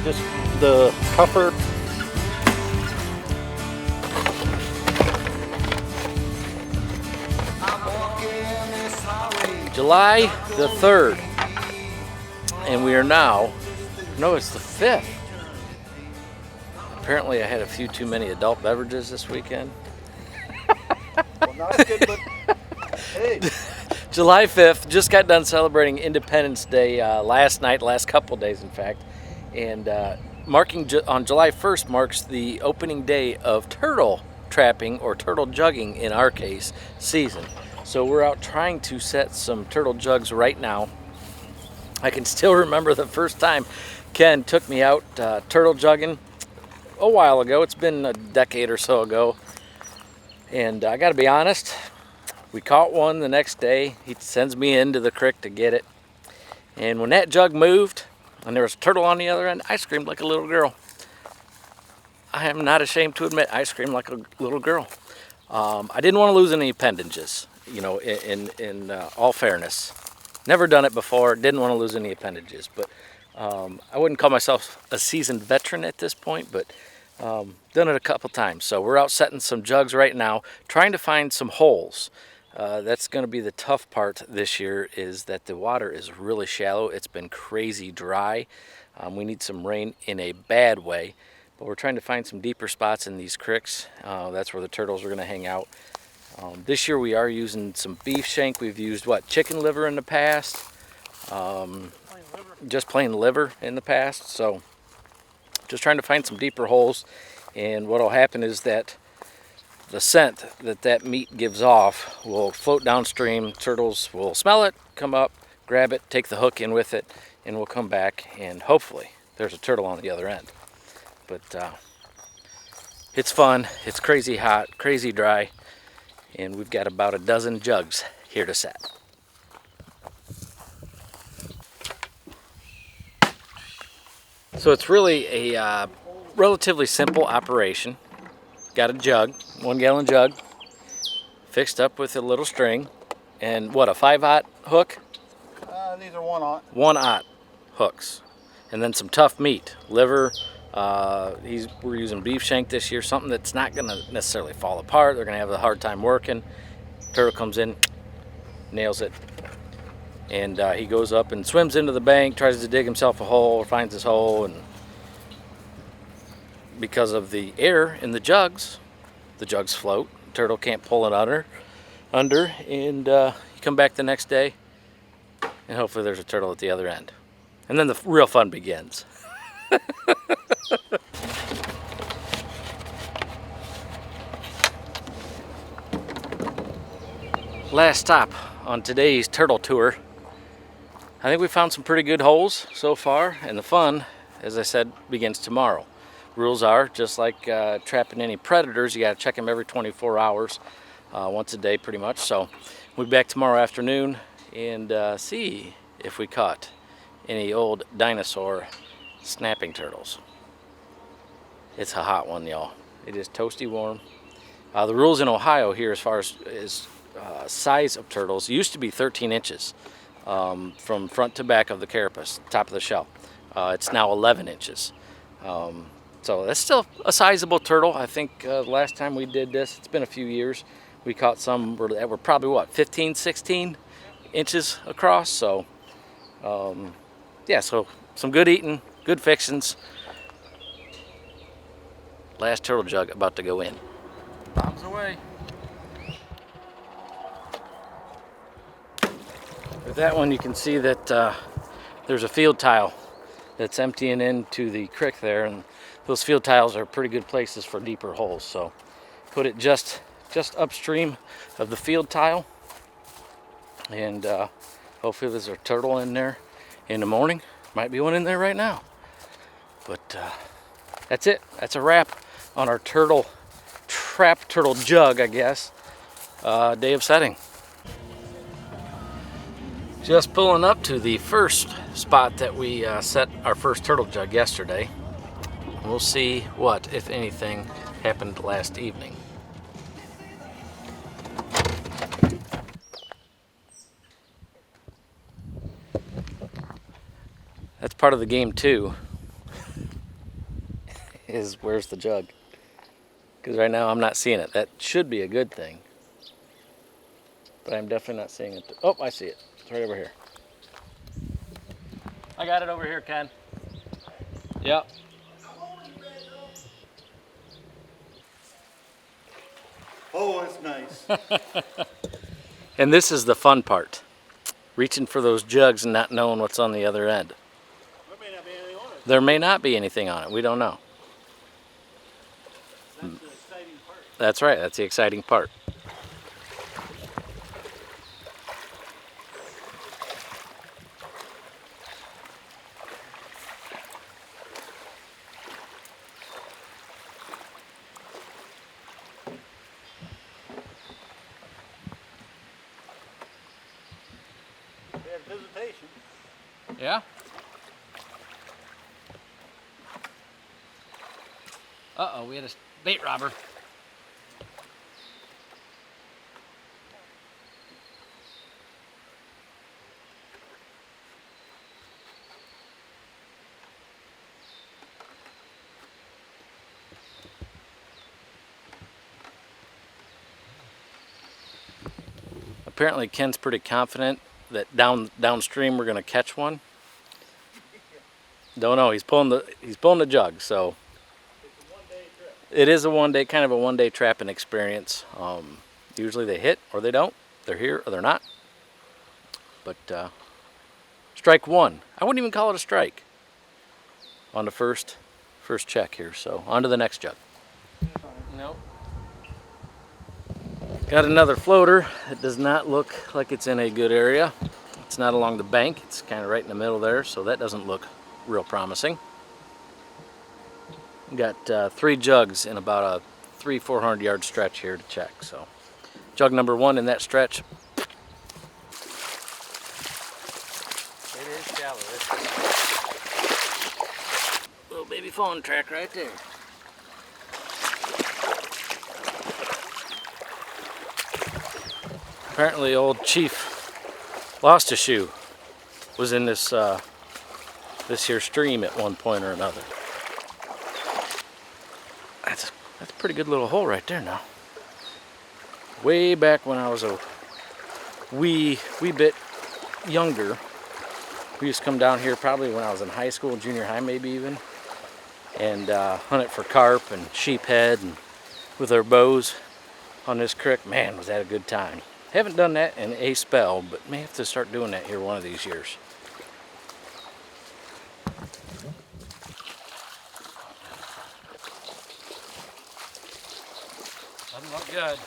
just the tougher. July the 3rd, and we are now, no, it's the 5th. Apparently I had a few too many adult beverages this weekend. Well, not good, but hey. July 5th, just got done celebrating Independence Day last couple days in fact, and on July 1st marks the opening day of turtle trapping, or turtle jugging in our case, season. So we're out trying to set some turtle jugs right now. I can still remember the first time Ken took me out turtle jugging a while ago. It's been a decade or so ago, and I gotta be honest, we caught one the next day. He sends me into the creek to get it, and when that jug moved and there was a turtle on the other end, I screamed like a little girl. I am not ashamed to admit I screamed like a little girl. I didn't want to lose any appendages, you know, in all fairness. Never done it before, didn't want to lose any appendages, but I wouldn't call myself a seasoned veteran at this point, but done it a couple times. So we're out setting some jugs right now, trying to find some holes. That's going to be the tough part this year, is that the water is really shallow. It's been crazy dry. We need some rain in a bad way, but we're trying to find some deeper spots in these creeks. That's where the turtles are going to hang out. This year we are using some beef shank. We've used chicken liver in the past, just plain liver in the past. So just trying to find some deeper holes, and what will happen is that the scent that meat gives off will float downstream. Turtles will smell it, come up, grab it, take the hook in with it, and we'll come back, and hopefully there's a turtle on the other end. But it's fun, it's crazy hot, crazy dry, and we've got about a dozen jugs here to set. So it's really a relatively simple operation. Got a jug, 1 gallon jug, fixed up with a little string, and a 5/0 hook? These are 1/0. 1/0 hooks, and then some tough meat, liver. We're using beef shank this year, something that's not going to necessarily fall apart. They're going to have a hard time working. Turtle comes in, nails it, and he goes up and swims into the bank, tries to dig himself a hole, finds his hole, and because of the air in the jugs float. Turtle can't pull it under, and you come back the next day, and hopefully there's a turtle at the other end, and then the real fun begins. Last stop on today's turtle tour. I think we found some pretty good holes so far, and the fun, as I said, begins tomorrow. Rules are, just like trapping any predators, you got to check them every 24 hours, once a day pretty much. So we'll be back tomorrow afternoon and see if we caught any old dinosaur snapping turtles. It's a hot one, y'all. It is toasty warm. The rules in Ohio here, as far as size of turtles, used to be 13 inches from front to back of the carapace, top of the shell. It's now 11 inches. So that's still a sizable turtle. I think the last time we did this, it's been a few years, we caught some that were probably 15, 16 inches across. So yeah, so some good eating, good fixings. Last turtle jug about to go in. Bombs away. With that one, you can see that there's a field tile that's emptying into the creek there, and those field tiles are pretty good places for deeper holes. So put it just upstream of the field tile, and hopefully there's a turtle in there in the morning. Might be one in there right now. But that's it. That's a wrap on our turtle jug, I guess, day of setting. Just pulling up to the first spot that we set our first turtle jug yesterday. We'll see what, if anything, happened last evening. That's part of the game too. is where's the jug? Because right now I'm not seeing it. That should be a good thing. But I'm definitely not seeing it. Oh, I see it. It's right over here. I got it over here, Ken. Yep. Oh, it's nice. And this is the fun part. Reaching for those jugs and not knowing what's on the other end. There may not be anything on it. There may not be anything on it. We don't know. That's the exciting part. That's right. That's the exciting part. We had visitation. Yeah? Uh-oh, we had a bait robber. Apparently Ken's pretty confident that downstream we're gonna catch one. Don't know. He's pulling the jug. So It's a one-day trip. it is a one-day trapping experience. Usually they hit or they don't. They're here or they're not. But strike one. I wouldn't even call it a strike on the first check here. So on to the next jug. Nope. Got another floater. It does not look like it's in a good area. It's not along the bank. It's kind of right in the middle there, so that doesn't look real promising. Got 3 jugs in about a 300-400 yard stretch here to check. So jug number 1 in that stretch. It is shallow. Little baby fawn track right there. Apparently old Chief lost a shoe. Was in this this here stream at one point or another. That's a pretty good little hole right there now. Way back when I was a wee bit younger, we used to come down here probably when I was in high school, junior high maybe even, and hunt it for carp and sheephead and with our bows on this creek. Man, was that a good time. Haven't done that in a spell, but may have to start doing that here one of these years. Doesn't look good.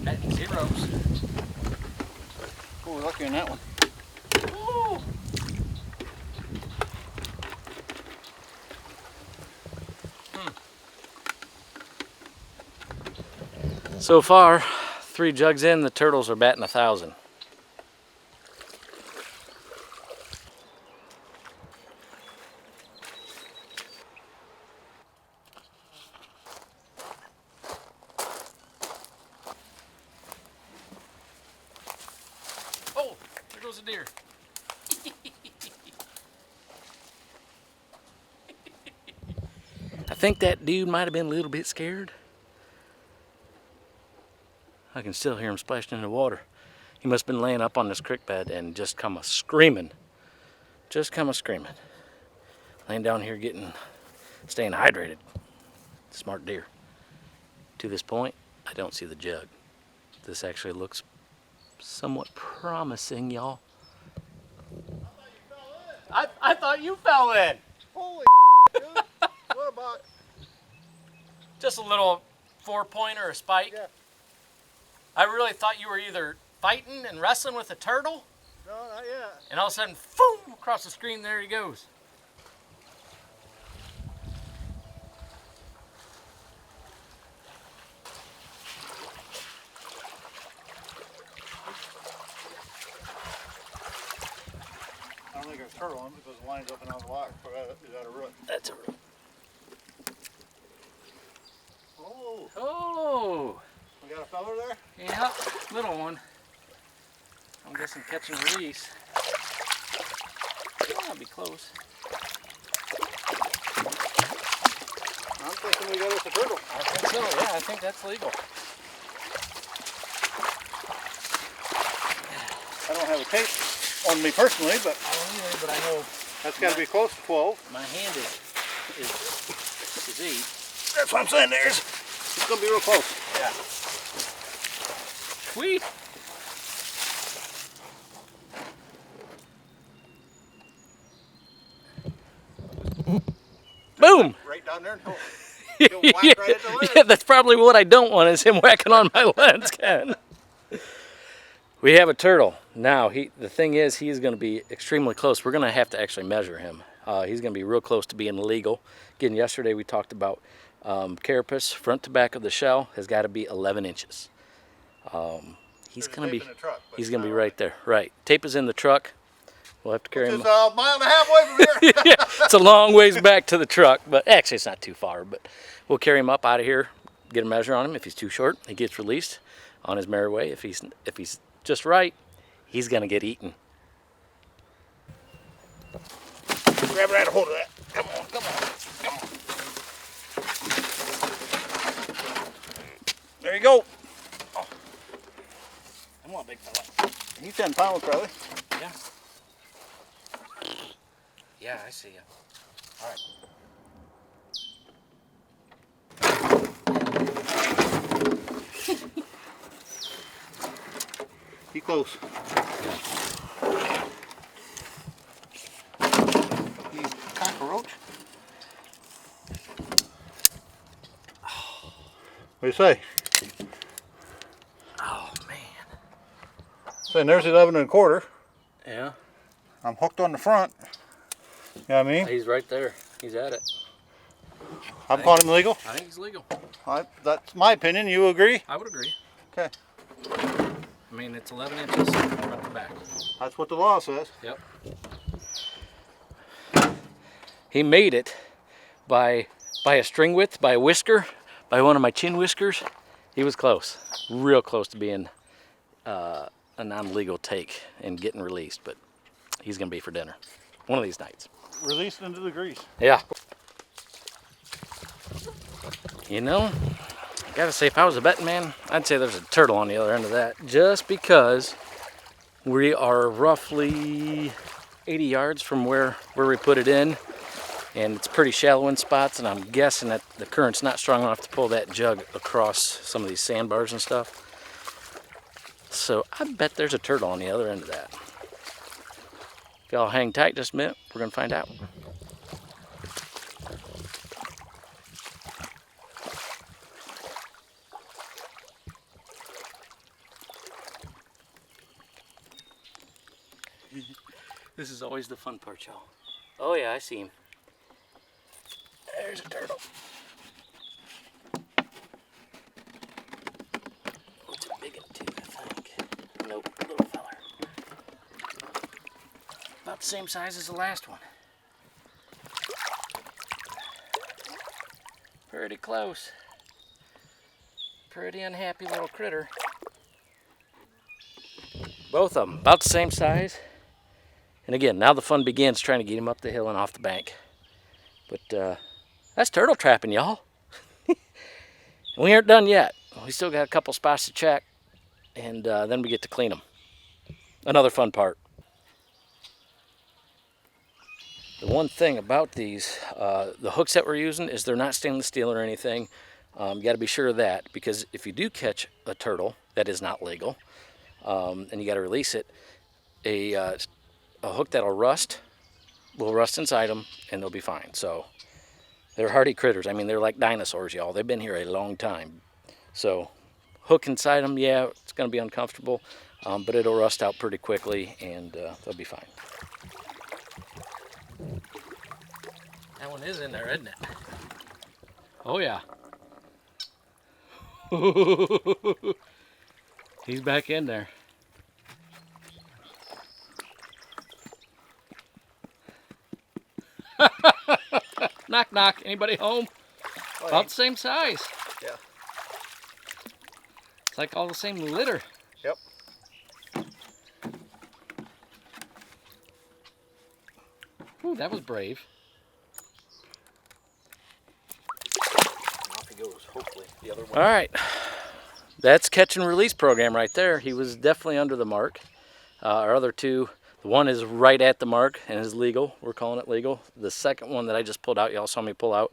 Batting zeros. Oh, we're lucky on that one. Woo! So far, 3 jugs in, the turtles are batting 1,000. Oh, there goes a deer. I think that dude might have been a little bit scared. I can still hear him splashing in the water. He must have been laying up on this creek bed and just come a screaming. Just come a screaming. Laying down here staying hydrated. Smart deer. To this point, I don't see the jug. This actually looks somewhat promising, y'all. I thought you fell in. Holy dude. What about? Just a little 4-pointer or spike. Yeah. I really thought you were either fighting and wrestling with a turtle, No, not yet. and all of a sudden, boom, across the screen, there he goes. I don't think there's a turtle on it because the line's up and on the rock. Is that a root? That's a root. Oh, Oh, we got a feller there? catch and release. Yeah, I'll be close. I'm thinking we got us a turtle. I think so, yeah, I think that's legal. I don't have a tape on me personally, but I don't either, but I know that's got to be close to 12. my hand is 8. That's what I'm saying. It's going to be real close. Yeah. Sweet. Boom! Right down there. He'll whack right at the lens. Yeah, that's probably what I don't want is him whacking on my lens, Ken. We have a turtle. Now, the thing is, he's going to be extremely close. We're going to have to actually measure him. He's going to be real close to being legal. Again, yesterday we talked about carapace, front to back of the shell, has got to be 11 inches. He's going to be right there. Right. Tape is in the truck. We'll have to carry him. It's a mile and a half away from here. Yeah, it's a long ways back to the truck, but actually it's not too far. But we'll carry him up out of here, get a measure on him. If he's too short, he gets released on his merry way. If he's just right, he's gonna get eaten. Grab right a hold of that. Come on, come on, come on. There you go. Oh. Come on, big fella. He's 10 pounds, probably. Yeah. Yeah, I see you. All right. He close. You cockroach. What do you say? Oh man. So there's 11 1/4. Yeah. I'm hooked on the front. You know what I mean? He's right there. He's at it. I'm calling him legal. I think he's legal. That's my opinion. You agree? I would agree. Okay. I mean, it's 11 inches front to back. That's what the law says. Yep. He made it by a string width, by a whisker, by one of my chin whiskers. He was close, real close to being a non-legal take and getting released, but he's gonna be for dinner one of these nights. Released into the grease. Yeah. You know, gotta say, if I was a betting man, I'd say there's a turtle on the other end of that, just because we are roughly 80 yards from where we put it in, and it's pretty shallow in spots, and I'm guessing that the current's not strong enough to pull that jug across some of these sandbars and stuff. So I bet there's a turtle on the other end of that. If y'all hang tight just a minute, we're gonna find out. This is always the fun part, y'all. Oh yeah, I see him. There's a turtle. It's a big one too, I think. Nope, little feller. About the same size as the last one. Pretty close. Pretty unhappy little critter. Both of them about the same size. And again, now the fun begins trying to get him up the hill and off the bank. But that's turtle trapping, y'all. We aren't done yet. We still got a couple spots to check, and then we get to clean them. Another fun part. The one thing about these, the hooks that we're using is they're not stainless steel or anything. You got to be sure of that, because if you do catch a turtle that is not legal, and you got to release it, a hook that'll rust will rust inside them, and they'll be fine. So they're hardy critters. I mean, they're like dinosaurs, y'all. They've been here a long time. So hook inside them, yeah, it's going to be uncomfortable, but it'll rust out pretty quickly, and they'll be fine. That one is in there, isn't it? Oh yeah. He's back in there. Knock, knock. Anybody home? About the same size. Yeah. It's like all the same litter. Yep. Ooh, that was brave. Off he goes, hopefully, the other one. All right, that's catch and release program right there. He was definitely under the mark. Our other two, the one is right at the mark and is legal. We're calling it legal. The second one that I just pulled out, y'all saw me pull out,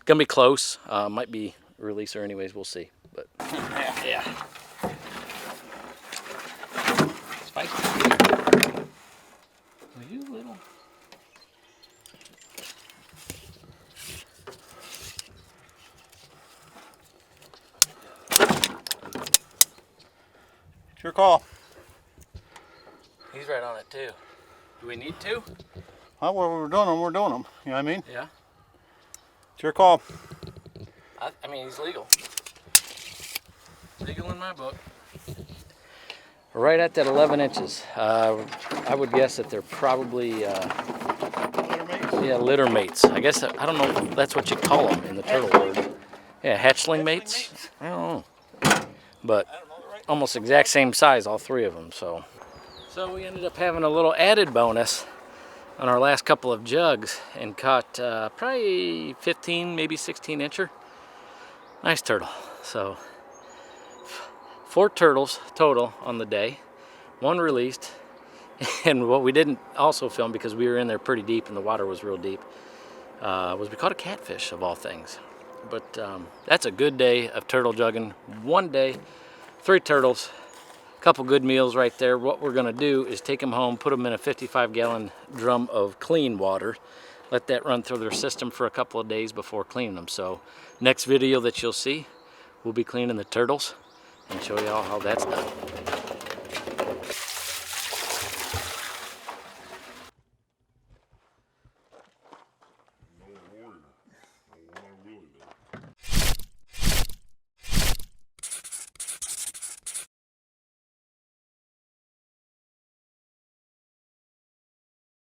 gonna be close. Might be releaser anyways, we'll see. But yeah. Spicy. Are you little? It's your call. He's right on it too. Do we need to? Well, we're doing them. We're doing them. You know what I mean? Yeah. It's your call. I mean, he's legal. Legal in my book. Right at that 11 inches. I would guess that they're probably Litter mates? yeah, litter mates. I guess I don't know if that's what you call them in the turtle world. Yeah, hatchling mates. I don't know, but almost exact same size, all three of them. So we ended up having a little added bonus on our last couple of jugs and caught probably 15, maybe 16 incher. Nice turtle. So 4 turtles total on the day, 1 released. And what we didn't also film, because we were in there pretty deep and the water was real deep, was we caught a catfish of all things. But that's a good day of turtle jugging. 1 day, 3 turtles, a couple good meals right there. What we're gonna do is take them home, put them in a 55-gallon drum of clean water, let that run through their system for a couple of days before cleaning them. So next video that you'll see, we'll be cleaning the turtles and show you all how that's done.